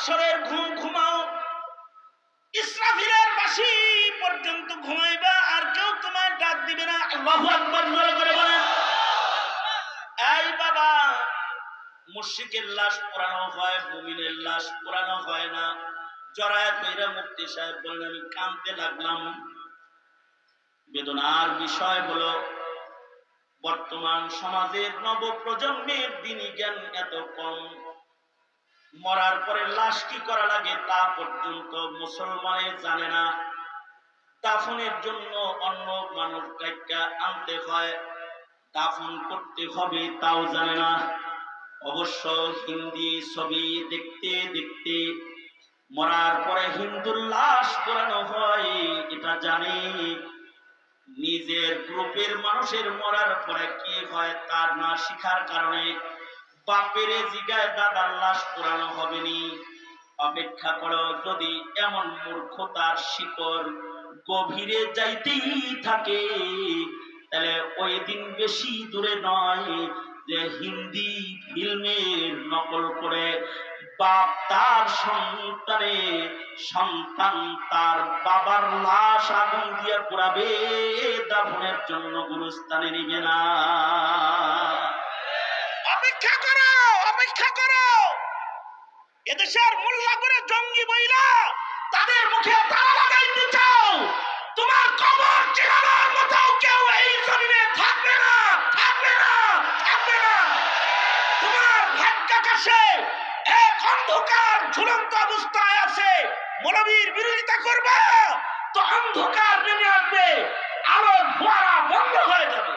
আসরের ঘুম ঘুমাও, ইসরাফিলের বাঁশি পর্যন্ত ঘুমাইবা, আর কেউ তোমার ডাক দিবে না। আল্লাহু আকবার জোরে করে বলেন। এই বাবা, মুশরিকের লাশ পোড়ানো হয়, মুমিনের লাশ পোড়ানো হয় না। জড়ায় কইরা মুফতি সাহেব বলেন, আমি কাঁদতে লাগলাম। বেদনার বিষয় হলো বর্তমান সমাজের নব প্রজন্মের দ্বীনি জ্ঞান এত কম। মরার পরে লাশ কি করা লাগে তা পর্যন্ত মুসলমানে জানে না। দাফনের জন্য অন্য মানুষ ডাইকা আনতে হয়, দাফন করতে হবে তাও জানে না। অবশ্য হিন্দি ছবি দেখতে দেখতে মরার পরে হিন্দুর লাশ পোড়ানো হয় এটা জানে। নিজের গ্রুপের মানুষের মরার পরে কি হয় তার না শিখার কারণে বাপেরে জিগায় দাদার লাশ পোড়ানো হবে নি। অপেক্ষা করো, যদি এমন মূর্খতার শিকড় গভীরে যাইতেই থাকে তাহলে ওই দিন বেশি দূরে নয় যে হিন্দি ফিল্মের নকল করে বাপ তার সন্তানে, সন্তান তার বাবার লাশ আগুন দিয়ে পোড়াবে, দাফনের জন্য গুরুস্থানে নিবে না। অপেক্ষা করো, অপেক্ষা করো। এদেশের মোল্লা করে জঙ্গি বইলা তাদের মুখে তালা লাগাইতে চাও, তোমার কবর চিরানোর মতো কেউ এই জমিনে থাকবে না, থাকবে না, থাকবে না। তোমার ভাগ্যাকাশে এক অন্ধকার ঝুলন্ত অবস্থায় আছে, মৌলবীর বিরোধিতা করবে তো অন্ধকার নেমে আসবে, আলো ফোয়ারা বন্ধ হয়ে যাবে।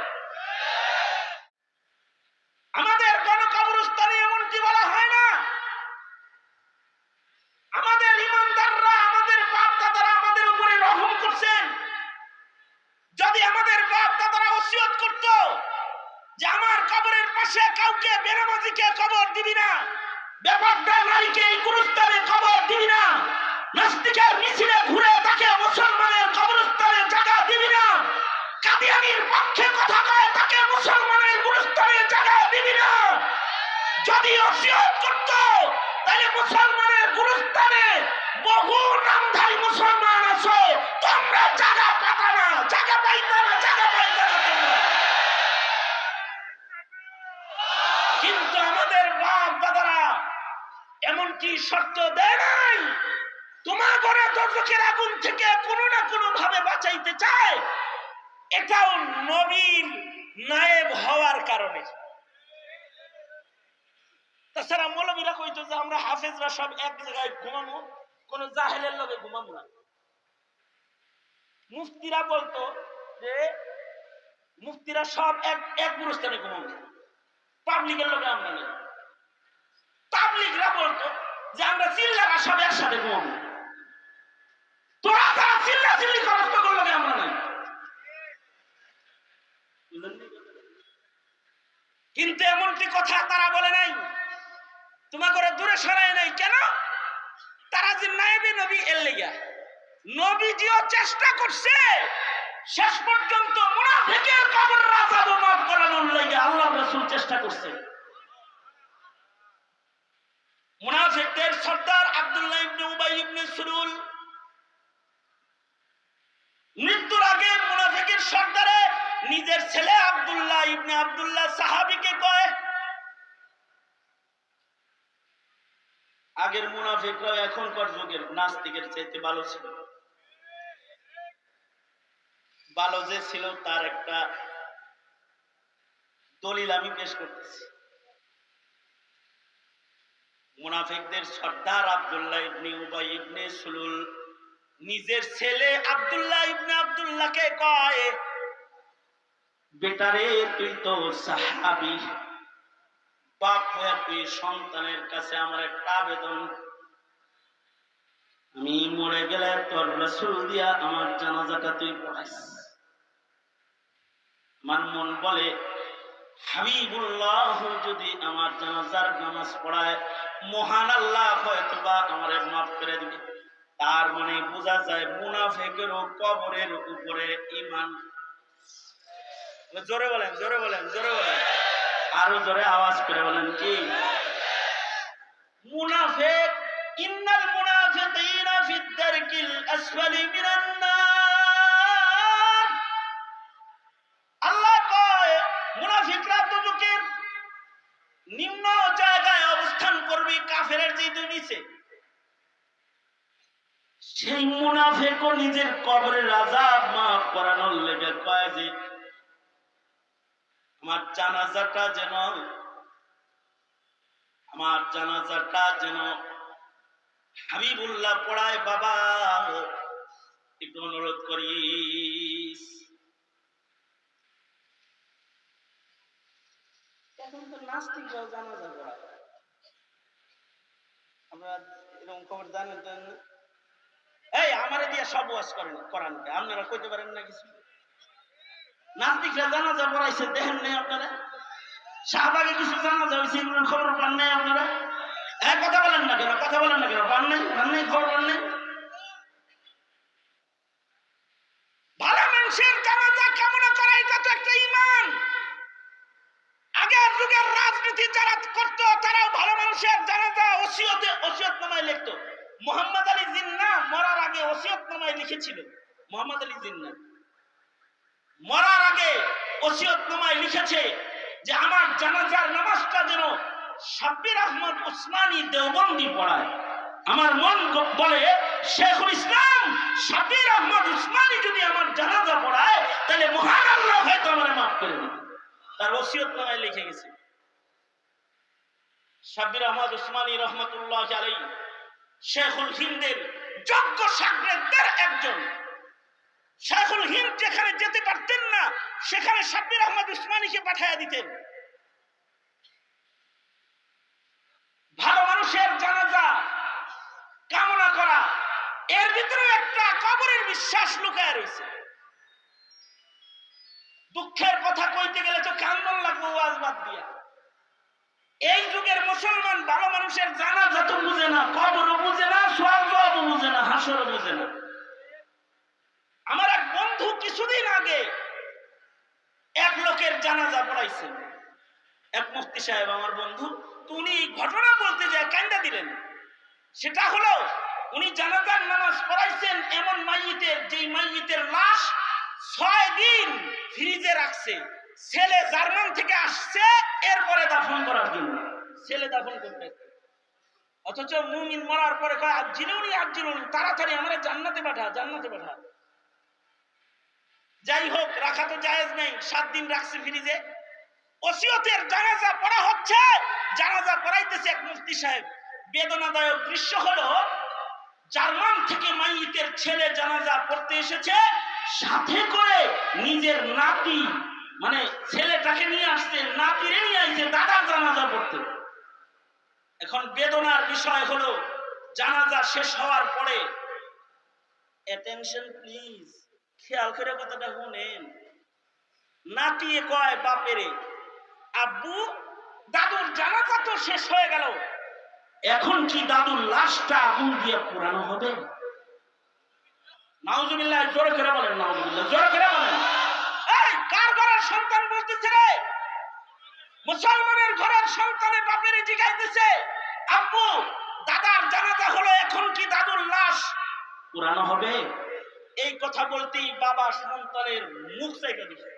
আমাদের গণকবরস্থানে এমনটি বলা হয় না? আমাদের ইমানদাররা, আমাদের বাপ দাদারা আমাদের উপরে রহম করছেন। যদি আমাদের বাপ দাদারা ওসিয়ত করত যে আমার কবরের পাশে কাউকে বেনামাজিকে কবর দিবি না, ব্যাপারটা নারীকে এই গুরুস্থানে কবর দিবি না, নাস্তিকের মিছিলে ঘুরে তাকে মুসলমানের কবরস্থানে জায়গা দিবি না, কাদিয়ানির পক্ষে কথা কয় তাকে মুসলমানের গুরুস্থানে জায়গা দিবি না, যদি ওসিয়ত করত তাহলে মুসলমানের গুরুস্থানে বহু নামধারী মুসলমান আছে, তোমরা জায়গা পাতা না, জায়গা পাইতা না, জায়গা পাইতা না তোমরা। কিন্তু আমাদের বাপ দাদারা এমনকি শর্ত দেয় নাই। তোমার ঘরে দোজখের আগুন থেকে কোনো না কোনো ভাবে বাঁচাইতে চায়, এটাও নবীর নায়েব হওয়ার কারণে। তাছাড়া মৌলবীরা কইতো যে আমরা হাফেজরা সব এক জায়গায় ঘুমাবো, কোন জাহেলের লগে ঘুমাবো না। মুফতিরা বলতো যে মুফতিরা সব এক এক গুরুস্থানে ঘুমাবো, পাবলিকের লগে আমরা নেই। তাবলিগরা বলতো যে আমরা চিল্লারা সব একসাথে ঘুমাবো, তোরা তারা চিল্লা চিল্লি কষ্ট করলো আমরা নাই। কিন্তু এমনটি কথা তারা বলে নাই, তোমাকে দূরে সরায় নাই। কেন? তারা যে নায়েবে নবী এর লেগা নবীজিও চেষ্টা করছে শেষ পর্যন্ত মুনাফিকের কবর আযাব মাফ করানোর লেগা আল্লাহর রাসূল চেষ্টা করছে। মুনাফিকদের সর্দার আব্দুল্লাহ ইবনে উবাই ইবনে সুলুল মৃত্যুর আগে মুনাফিকের সর্দারে নিজের ছেলে আব্দুল্লাহ ইবনে আব্দুল্লাহ সাহাবীকে কয়, আগের মুনাফিকরা এখনকার যুগের নাস্তিকের চাইতে ভালো ছিল। ভালো যে ছিল তার একটা দলিল আমি পেশ করতেছি। মুনাফিকদের সর্দার আব্দুল্লাহ ইবনে উবাই ইবনে সুলুল নিজের ছেলে আব্দুল্লাহ ইবনে আব্দুল্লাহকে কয়, বেটারে তুই তো সাহাবী, বাপ হয়ে তুই সন্তানের কাছে আমার একটা আবেদন, আমি মরে গেলে তোর রাসূল দিয়া আমার জানাজাটা তুই পড়াইস। আমার মন বলে হাবিবুল্লাহ যদি আমার জানাজার নামাজ পড়ায় মহান আল্লাহ হয়তোবা আমারে মাফ করে দিবে। তার মানে বোঝা যায় মুনাফিকেরও কবরের উপরে ঈমান। জোরে বলেন, জোরে বলেন, জোরে বলেন, আরো জোরে আওয়াজ করে বলেন কি? মুনাফিক আসফালি মিনান নার। আল্লাহ কয় মুনাফিকরা দুজকের নিম্ন জায়গায় অবস্থান করবে, কাফেরের যে দুই নিচে। সেই মুনাফিকও নিজের কবরের আযাব মাফ করানোর লেগে কয় যে আমার জানাজাটা যেন হাবিবুল্লাহ পড়ায়, বাবা একটু অনুরোধ করিস। এখন তো নাস্তিকরাও জানাজা পড়ায়, আপনারা এরকম খবর জানেন তো? এই আমারে দিয়ে সব ওয়াজ করান, আপনারা কইতে পারেন না কিছু? নাস্তিকরা জানাজা পড়াইছে, দেখেন নাই আপনারা? শাহবাগে কিছু জানাজা হয়েছে, এগুলোর খবর পান নাই আপনারা? কথা বলেন না কেন? পান নাই, খবর পান নাই? ভালো মানুষের জানাজা কামনা করা এটা তো একটা ঈমান। আগের যুগের রাজনীতি যারা করতো তারাও ভালো মানুষের জানাজা ওসিয়তনামায় লিখতো। মোহাম্মদ আলী জিন্নাহ মরার আগে ওসিয়তনামায় লিখেছিল। মোহাম্মদ আলী জিন্নাহ মরার আগে ওসিয়তনামায় লিখেছে যে আমার জানাজার নামাজটা যেন শাব্বির আহমদ উসমানী দেওবন্দি পড়ায়। আমার মন বলে শেখুল ইসলাম শাব্বির আহমদ উসমানী যদি আমার জানাজা পড়ায় তাহলে মহান আল্লাহ হয়তো আমার মাফ করে দেবে। তার ওসিয়তনামায় লিখে গেছে। শাব্বির আহমদ উসমানী রহমতুল্লাহ আলাইহি শেখুল হিন্দের যোগ্য শাগরেদদের একজন। শেখুল হিন্দ যেখানে যেতে পারতেন না সেখানে শাব্বির আহমদ উসমানীকে পাঠিয়ে দিতেন। ভালো মানুষের জানাজা কামনা করা, এর ভিতরে একটা কবরের বিশ্বাস লুকায় রয়েছে। দুঃখের কথা কইতে গেলে তো কান্দন লাগবে ওয়াজ বাদ দিয়া। এই যুগের মুসলমান ভালো মানুষের জানাজা তো বুঝে না, কবরও বুঝে না, সোয়াবও বুঝে না, হাসরও বুঝে না। আমার এক বন্ধু কিছুদিন আগে এক লোকের জানাজা পড়াইছেন, এক মুফতি সাহেব আমার বন্ধু। তো উনি ঘটনা বলতে যায় কান্দা দিলেন। সেটা হলো উনি জানাজার নামাজ পড়াইছেন এমন মাইয়িতের, যেই মাইয়িতের লাশ 6 দিন ফ্রিজে রাখছে। ছেলে জার্মান থেকে আসছে এরপরে দাফন করার জন্য, ছেলে দাফন করতে। অথচ মুমিন মরার পরে কয় আজিলুনি তাড়াতাড়ি আমারে জান্নাতে পাঠা। যাই হোক, রাখা তো জায়েজ নেই, 7 দিন রাখছে ফ্রিজে। ওসিয়তের জানাজা পড়া হচ্ছে, জানাজা পড়াইতেছে এক মুফতি সাহেব। বেদনাদায়ক দৃশ্য হলো জার্মান থেকে মাইয়িতের ছেলে জানাজা পড়তে এসেছে, সাথে করে নিজের নাতি, মানে ছেলেটাকে নিয়ে আসছে, নাতিরে নিয়ে আসছে দাদার জানাজা পড়তে। এখন বেদনার বিষয় হলো জানাজা শেষ হওয়ার পরে, অ্যাটেনশন প্লিজ, খেয়াল করে কথাটা শুনেন। নাতিয়ে কয় বাপেরে, আব্বু দাদুর জানাজা তো শেষ হয়ে গেল, এখন কি দাদুর লাশটা আগুন দিয়ে পোড়ানো হবে? নাউজুবিল্লাহ, জোরে করে বলেন নাউজুবিল্লাহ, জোরে করে বলেন। এই কার ঘরের সন্তান বলতেছে রে? মুসলমানের ঘরের সন্তানে বাপেরে জিগাইতেছে, আব্বু দাদার জানাজা হলো, এখন কি দাদুর লাশ পোড়ানো হবে? এই কথা বলতেই বাবা সন্তানের মুখ চেপে দিছে।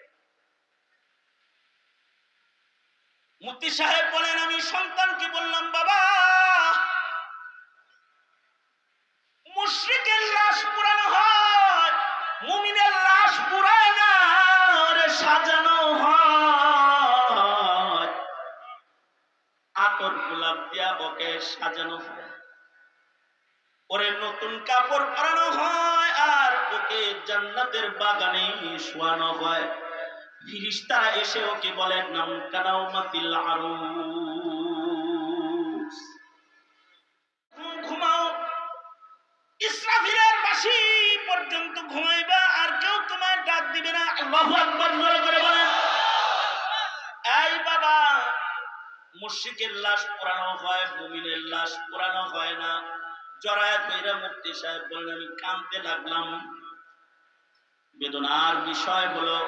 মুফতি সাহেব বলেন, আমি সন্তানকে বললাম, বাবা মুশরিকের লাশ পোড়ানো হয়, মুমিনের লাশ পোড়ায় না, ওরে সাজানো হয়, আতর গোলাপ দিয়া ওকে সাজানো হয়, ওরে নতুন কাপড় পরানো হয়, আর ওকে জান্নাতের বাগানে শোয়ানো হয়। ফিরিস্তারা এসে ওকে বলে নাম কানাউমাতিল আরুস, ঘুমাও, ইসরাফিলের বাঁশি পর্যন্ত ঘুমাইবা, আর কেউ তোমার ডাক দিবে না। আল্লাহু আকবার জোরে করে বলেন। এই বাবা, মুশরিকের লাশ পোড়ানো হয়, মুমিনের লাশ পোড়ানো হয় না। জড়ায় কইরা মুফতি সাহেব বললেন, আমি কাঁদতে লাগলাম। বেদনার বিষয় হলো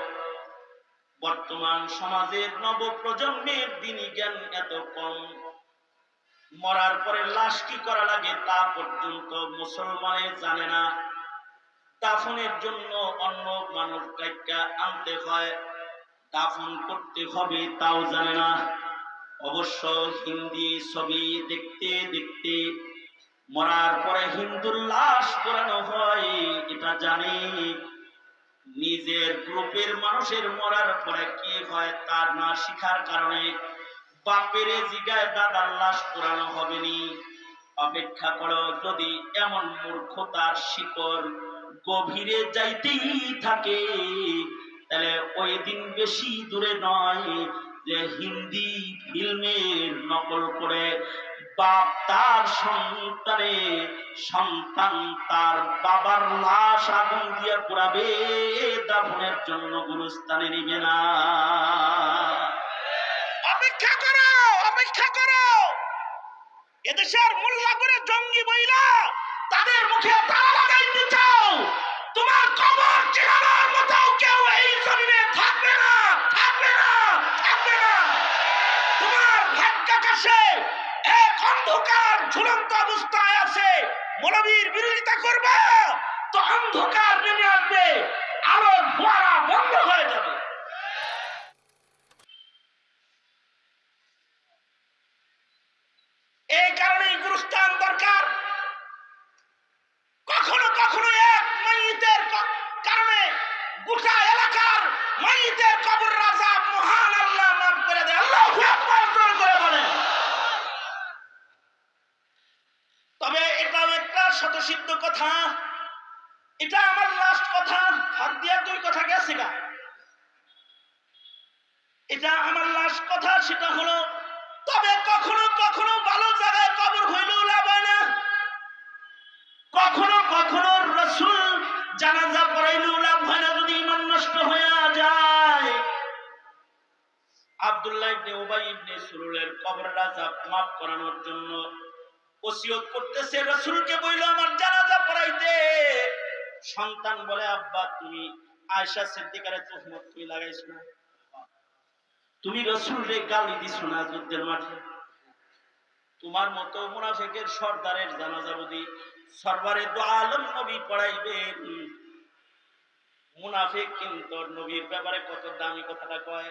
বর্তমান সমাজের নবপ্রজন্মের দ্বীনি জ্ঞান এত কম। মরার পরে লাশ কি করা লাগে তা পর্যন্ত মুসলমানে জানে না। দাফনের জন্য অন্য মানুষ ডাইকা আনতে হয়, দাফন করতে হবে তাও জানে না। অবশ্য হিন্দি ছবি দেখতে দেখতে মরার পরে হিন্দুর লাশ পোড়ানো হয় এটা জানে। নিজের গ্রুপের মানুষের মরার পরে কি হয় তার না শিখার কারণে বাপেরে জিগায় দাদার লাশ পোড়ানো হবে নি। অপেক্ষা করো, যদি এমন মূর্খতার শিকড় গভীরে যাইতেই থাকে তাহলে ওই দিন বেশি দূরে নয় যে হিন্দি ফিল্মের নকল করে বাপ তার সন্তানে, সন্তান তার বাবার লাশ আগুন দিয়ে পোড়াবে, দাফনের জন্য গুরুস্থানে নিবে না। অপেক্ষা করো, অপেক্ষা করো। এদেশের মোল্লা করে জঙ্গি বইলা তাদের মুখে তালা লাগাইতে চাও, তোমার কবর চিনানোর মতো কেউ এই জমিনে থাকবে না, থাকবে না, থাকবে না। তোমার ভাগ্যাকাশে এক অন্ধকার ঝুলন্ত অবস্থায় আছে, মৌলবীর বিরোধিতা করবে তো অন্ধকার নেমে আসবে, আলোর ফোয়ারা বন্ধ হয়ে যাবে। এই কারণেই গুরুস্থান দরকার। কখনো কখনো এক মাইয়িতের কারণে গোটা এলাকার মাইয়িতের কবর আযাব মহান আল্লাহ মাফ করে দেয়। আল্লাহু আকবার করে বলেন। তবে এটাও একটা শতসিদ্ধ কথা, এটা আমার লাস্ট কথা, হাত দিয়া দুই কথা গেছে গা, এটা আমার লাস্ট কথা। সেটা হলো, তবে কখনো কখনো ভালো জায়গায় কবর হইলেও লাভ হয় না, কখনো কখনো রাসূল জানাজা পড়াইলেও লাভ হয় না যদি ঈমান নষ্ট হয়ে যায়। আব্দুল্লাহ ইবনে উবাই ইবনে সুলুলের কবরের আযাব মাফ করানোর জন্য ওসিয়ত করতেছে, রাসূলকে বইল আমার জানাজা পড়াইতে। সন্তান বলে, আব্বা তুমি আয়েশা সিদ্দিকার তুহমত তুমি লাগাইছো না, তুমি রাসূলকে গালি দিছো না যুদ্ধের মাঠে, তোমার মতো মুনাফিকের সর্দারের জানাজা যদি সরবারে দু আলম নবী পড়াইবেন, মুনাফিক কিন্তু নবীর ব্যাপারে কত দামি কথাটা কয়।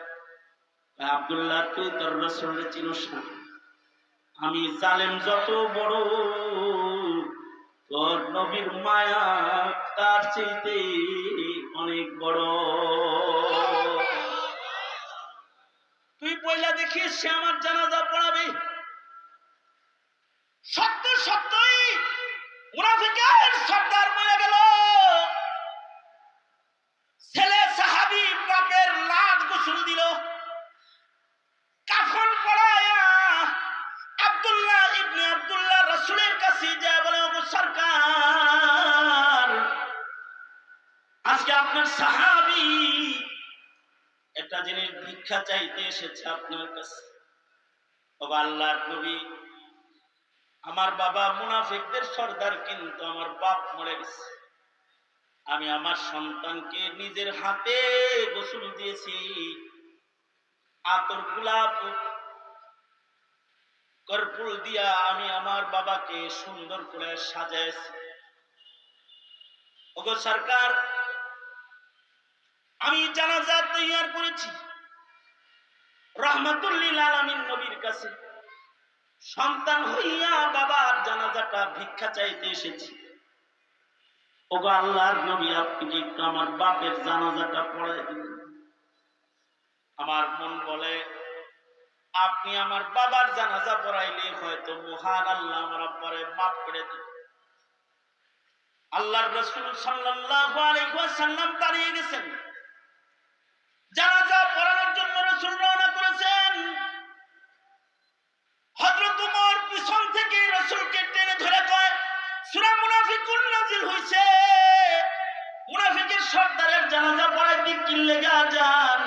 আব্দুল্লাহ তুই তোর রাসূলকে চিনোস না, আমি জালেম যত বড়, তোর নবীর মায়া তার চাইতে অনেক বড়। তুই পয়লা দেখিস সে আমার জানাজা পড়াবে। সত্য সত্যই মুনাফিকের সর্দার মারা গেল, ছেলে সাহাবী বাপের লাশ গোসল দিল, কাফন পড়ায়া আব্দুল্লাহ ইবনে আব্দুল্লাহ রাসূলের কাছে যায় বলে, ওগো সরকার আজকে আপনার সাহাবী একটা জিনিস ভিক্ষা চাইতে এসেছে আপনার কাছে। ওগো আল্লাহর নবী, আমার বাবা মুনাফিকদের সর্দার, কিন্তু আমার বাপ মরে গেছে, আমি আমার সন্তানকে নিজের হাতে গোসল দিয়েছি, আতর গোলাপ কর্পূর দিয়া আমি আমার বাবাকে সুন্দর করে সাজাইছি। ওগো সরকার আমি জানাজা তৈয়ার করেছি রাহমাতুল লিল আলামিন নবীর কাছে, সন্তান হইয়া বাবার জানাজাটা ভিক্ষা চাইতে এসেছি। ওগো আল্লাহর নবী আপনি কি একটু আমার বাপের জানাজাটা পড়াই দিবেন? আমার মন বলে আপনি আমার বাবার জানাজা পড়াইলে হয়তো মহান আল্লাহ আমার আব্বারে মাফ করে দিবেন। আল্লাহর রাসূল সাল্লাল্লাহু আলাইহি ওয়াসাল্লাম দাঁড়িয়ে গেছেন, জানাজা পড়ানোর জন্য রাসূল রওনা করেছেন। হযরত ওমর পিছন থেকে রাসূলকে টেনে ধরে কয়, সূরা মুনাফিকুন নাযিল হইছে, মুনাফিকের সর্দারের জানাজা পড়াইতে কি লেগা যান?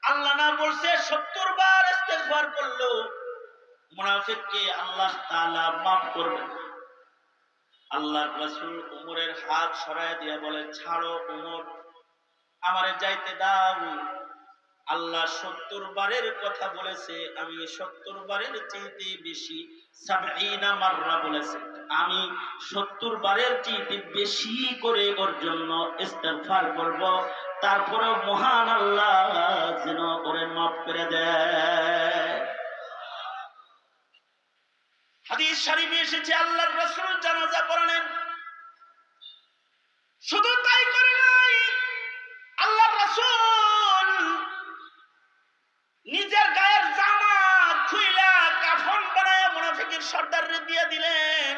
আল্লাহ না বলছে 70 বার ইস্তেগফার করলো মুনাফিককে আল্লাহ তাআলা maaf করবেন। আল্লাহর রাসূল ওমরের হাত সরায় দিয়া বলে, ছাড়ো ওমর, আমারে যাইতে দাও, আল্লাহ 70 বারের কথা বলেছে, আমি 70 বারের চাইতে বেশি 70 মাররা বলেছে, আমি 70 বারের চাইতে বেশি করে ওর জন্য ইস্তেগফার করব, তারপরে মহান আল্লাহ যেন ওরে মাফ করে দেয়। হাদিস শরীফে এসেছে আল্লাহর রাসূল জানাজা পড়ালেন, শুধু তাই করে নাই, আল্লাহর রাসূল নিজের গায়ের জামা খুইলা কাফন বানায় মুনাফিকের সর্দাররে দিয়ে দিলেন,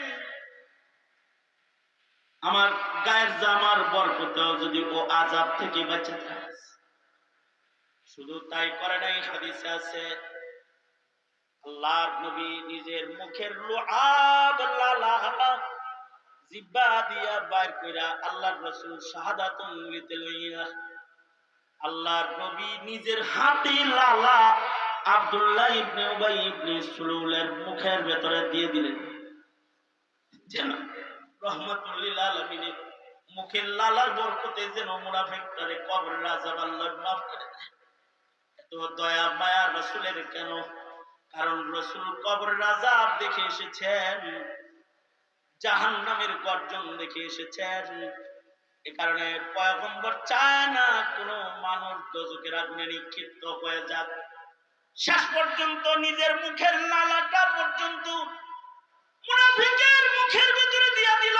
আমার গায়ের জামার বরকতেও যদি ও আযাব থেকে বেঁচে থাকে। শুধু তাই করে নাই, হাদিসে আছে আল্লাহর নবী নিজের মুখের লুআব লালা জিহ্বা দিয়া বাইর কইরা আল্লাহর রাসূল শাহাদাত নিতে লইয়া আল্লাহর নবী নিজের হাতে লালা আব্দুল্লাহ ইবনে উবাই ইবনে সুলুলের মুখের ভেতরে দিয়ে দিলেন, যেন রহমাতুল লিল আলামিনের মুখের লালার বরকতে যেন মুনাফিকটারে কবরের আযাব আল্লাহ মাফ করে দেয়। এত দয়া মায়া রাসূলের কেন? কারণ রাসূল কবরের আযাব দেখে এসেছেন, জাহান্নামের গর্জন দেখে এসেছেন। এ কারণে পয়গম্বর চায় না কোন মানুষ দোজখের আগুনে নিক্ষিপ্ত হয়ে যাক। শেষ পর্যন্ত নিজের মুখের লালাটা পর্যন্ত মুনাফিকের মুখের ভিতরে দিয়া দিল,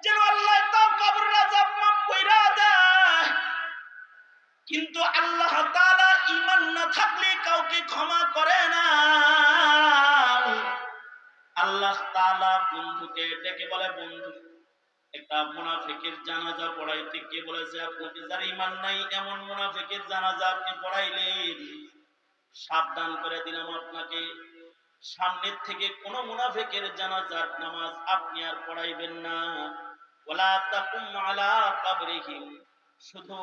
যেন আল্লাহ তাও কবরের আযাব মাফ কইরা দেয়। কিন্তু আল্লাহ তাআলা ঈমান না থাকলে কাউকে ক্ষমা করে না। আল্লাহ তাআলা বন্ধুকে ডেকে বলে, বন্ধু একটা মুনাফিকের জানাজা পড়াইতে কে বলেছে আপনাকে যার ঈমান নাই এমন মুনাফিকের জানাজা আপনি পড়াইলেন, সাবধান করে দিলাম আপনাকে, সামনের থেকে কোন মুনাফিকের জানাজার নামাজ আপনি আর পড়াইবেন না। ওয়ালা তাকুম আলা কবরিহিম, শুধু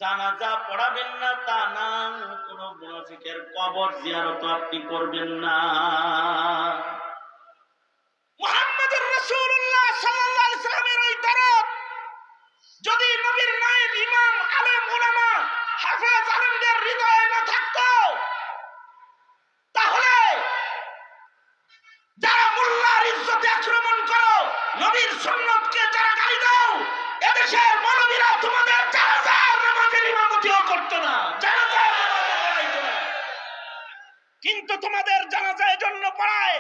জানাজা পড়াবেন না তা না, কোন মুনাফিকের কবর জিয়ারত আপনি করবেন না। মুহাম্মদুর রাসূলুল্লাহ সাল্লাল্লাহু আলাইহি সাল্লামের ওই দরদ যদি নবীর নায়েব ইমাম আলেম উলামা হাফেজ আলেমদের হৃদয়ে না থাকতো, তাহলে যারা মোল্লার ইজ্জতে আক্রমণ করো, নবীর সুন্নতকে যারা গালি দাও, এদেশের মৌলবীরা তোমাদের জানাজার নামাজের ইমামতিও করতো না, জানাজার নামাজও পড়াইতো না। কিন্তু তোমাদের জানাজা এজন্য পড়ায়,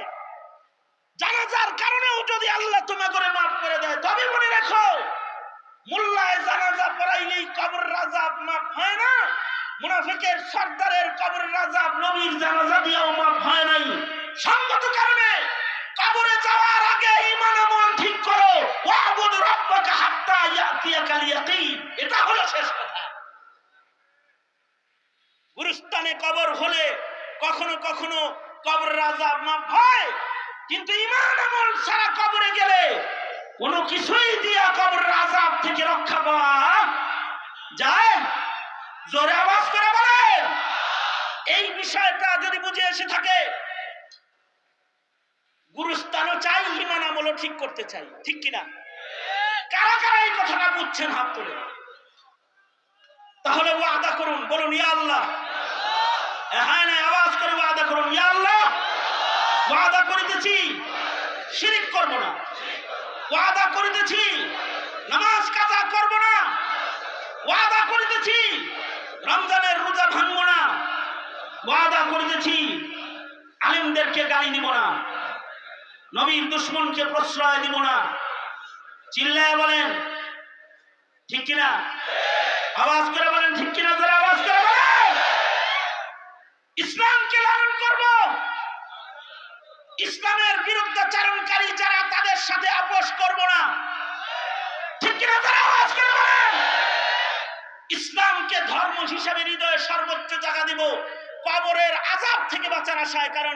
জানাজার কারণেও যদি আল্লাহ তোমাকে মাফ করে দেয়। তবে মনে রাখো, মোল্লায় জানাজা পড়াইলেই কবরের আযাব মাফ হয় না, মুনাফিকের সর্দারের কবরের আযাব নবীর জানাজা দিয়েও মাফ হয় নাই। সঙ্গত কারণে কবরে যাওয়ার আগে ঈমান আমল ঠিক করো, ওয়াবুদ রাব্বাকা হাত্তা ইয়াতিয়াকাল ইয়াকিন, এটা হলো শেষ কথা। গুরুস্থানে কবর হলে কখনো কখনো কবরের আযাব মাফ হয়, কিন্তু ঈমান আমল ছাড়া কবরে গেলে কোনো কিছুই দিয়া কবরের আযাব থেকে রক্ষা পাওয়া যায়। জোরে আওয়াজ করে বলেন। এই বিষয়টা যদি বুঝে এসে থাকে, গুরুস্থানও চাই, ঈমান আমলও ঠিক করতে চাই, ঠিক কিনা? কারা কারা এই কথাটা বুঝছেন হাত তুলে? তাহলে ওয়াদা করুন, বলুন ইয়া আল্লাহ। হ্যাঁ না, আওয়াজ করে ওয়াদা করুন, ইয়া আল্লাহ ওয়াদা করিতেছি শিরক করব না, ওয়াদা করিতেছি নামাজ কাজা করব না, ওয়াদা করিতেছি রমজানের রোজা ভাঙব না, ওয়াদা করিতেছি আলেমদেরকে গালি দিব না, নবীর দুশমনকে প্রশ্রয় দিব না। চিল্লায় বলেন ঠিক কিনা? আওয়াজ করে বলেন ঠিক কিনা? জোরে আওয়াজ করে বলেন। ইসলামকে লালন করব, ইসলামের বিরুদ্ধাচারণকারী যারা তাদের সাথে আপোষ করব না, ঠিক কিনা? জোরে আওয়াজ করে বলেন। ইসলামকে ধর্ম হিসেবে হৃদয়ে সর্বোচ্চ জায়গা দিব, কবরের আযাব থেকে বাঁচার আশায়। কারণ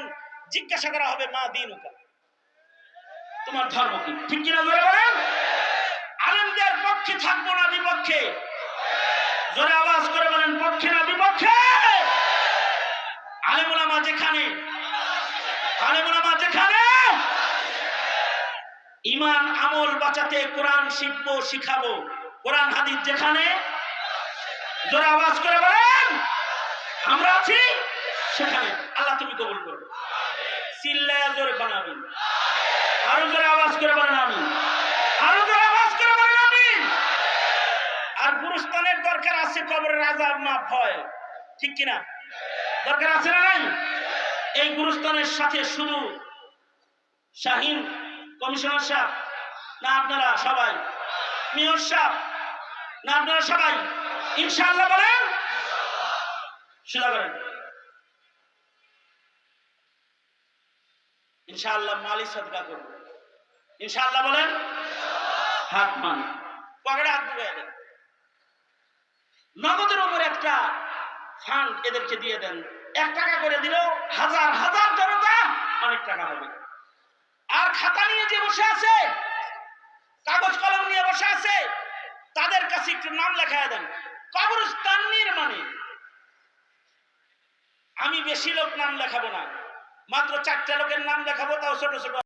জিজ্ঞাসা করা হবে মা দীনুকা, তোমার ধর্ম কি, ঠিক কিনা? জোরে বলেন। আলেমদের পক্ষে থাকবো না বিপক্ষে, জোরে আওয়াজ করে বলেন পক্ষে না বিপক্ষে। আলেম ওলামা যেখানে, আলেম ওলামা যেখানে, ঈমান আমল বাঁচাতে কোরআন শিখবো শিখাবো, কোরআন হাদিস যেখানে, জোরে আওয়াজ করে বলেন আমরা আছি সেখানে। আল্লাহ তুমি কবুল করো। চিল্লায়া জোরে বানাবেন, আরো জোরে আওয়াজ করে বলেন আমিন, আরো জোরে আওয়াজ করে বলেন আমিন। আর গুরুস্থানের দরকার আছে, কবরের আযাব মাফ হয়, ঠিক কিনা? দরকার আছে না নাই? এই গুরুস্থানের সাথে শুধু শাহিন কমিশনার সাহেব না আপনারা সবাই, মেয়র সাহেব না আপনারা সবাই ইনশাআল্লাহ বলেন, সোজা করেন ইনশাআল্লাহ। মালি সদকা করব ইনশাআল্লাহ বলেন। হাত মান পকেটে হাত ঢুকিয়ে দেন, নগদের উপর একটা ফান্ড এদেরকে দিয়ে দেন। 1 টাকা করে দিলেও হাজার হাজার জনতা অনেক টাকা হবে। আর খাতা নিয়ে যে বসে আছে, কাগজ কলম নিয়ে বসে আছে, তাদের কাছে একটু নাম লেখায় দেন। কবরস্থান নির্মাণে আমি বেশি লোক নাম লেখাবো না, মাত্র 4টা লোকের নাম লেখাবো, তাও ছোট ছোট।